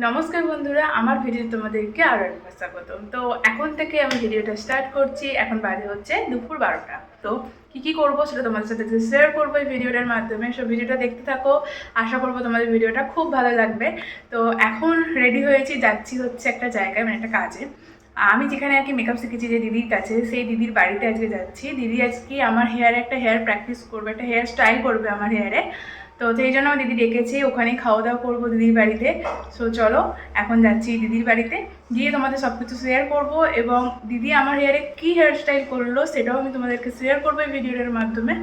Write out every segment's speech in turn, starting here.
নমস্কার বন্ধুরা, আমার ভিডিওতে তোমাদেরকে আরও একবার স্বাগতম। তো এখন থেকে আমি ভিডিওটা স্টার্ট করছি। এখন বাজে হচ্ছে দুপুর 12টা। তো কী করবো সেটা তোমাদের সাথে শেয়ার করবো এই ভিডিওটার মাধ্যমে। সো ভিডিওটা দেখতে থাকো, আশা করবো তোমাদের ভিডিওটা খুব ভালো লাগবে। তো এখন রেডি হয়েছি, যাচ্ছি হচ্ছে একটা জায়গায়, মানে একটা কাজে। আমি যেখানে আর কি মেকআপ শিখেছি যে দিদির কাছে, সেই দিদির বাড়িতে আজকে যাচ্ছি। দিদি আজকে আমার হেয়ারে একটা হেয়ার প্র্যাকটিস করবে, একটা হেয়ার স্টাইল করবে আমার হেয়ারে। তো সেই জন্য আমার দিদি ডেকেছে, ওখানে খাওয়া দাওয়া করবো দিদির বাড়িতে। সো চলো এখন যাচ্ছি দিদির বাড়িতে, গিয়ে তোমাদের সব কিছু শেয়ার করবো, এবং দিদি আমার হেয়ারে কী হেয়ার স্টাইল করলো সেটাও আমি তোমাদেরকে শেয়ার করবো এই ভিডিওটার মাধ্যমে।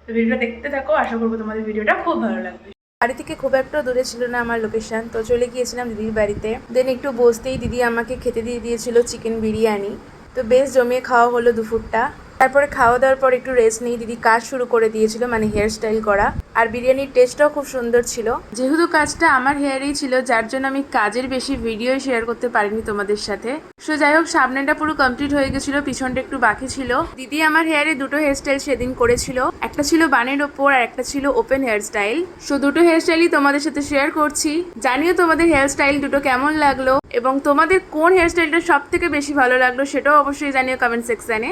তো ভিডিওটা দেখতে থাকো, আশা করবো তোমাদের ভিডিওটা খুব ভালো লাগবে। বাড়ি থেকে খুব একটা দূরে ছিল না আমার লোকেশন, তো চলে গিয়েছিলাম দিদির বাড়িতে। দেন একটু বসতেই দিদি আমাকে খেতে দিয়ে দিয়েছিল চিকেন বিরিয়ানি। তো বেশ জমিয়ে খাওয়া হলো দুপুরটা। তারপরে খাওয়া দাওয়ার পর একটু রেস্ট নিয়ে দিদি কাজ শুরু করে দিয়েছিল, মানে হেয়ার স্টাইল করা। আর বিরিয়ানির টেস্টটাও খুব সুন্দর ছিল। যেহেতু কাজটা আমার হেয়ারেই ছিল, যার জন্য আমি কাজের বেশি ভিডিও শেয়ার করতে পারিনি তোমাদের সাথে। সো যাই হোক, সামনেটা পুরো কমপ্লিট হয়ে গেছিল, পিছনটা একটু বাকি ছিল। দিদি আমার হেয়ারে দুটো হেয়ার স্টাইল সেদিন করেছিল, একটা ছিল বানের ওপর আর একটা ছিল ওপেন হেয়ার স্টাইল। সো দুটো হেয়ার স্টাইলই তোমাদের সাথে শেয়ার করছি। জানিও তোমাদের হেয়ার স্টাইল দুটো কেমন লাগলো, এবং তোমাদের কোন হেয়ার স্টাইলটা সব থেকে বেশি ভালো লাগলো সেটাও অবশ্যই জানিও কমেন্ট সেকশনে।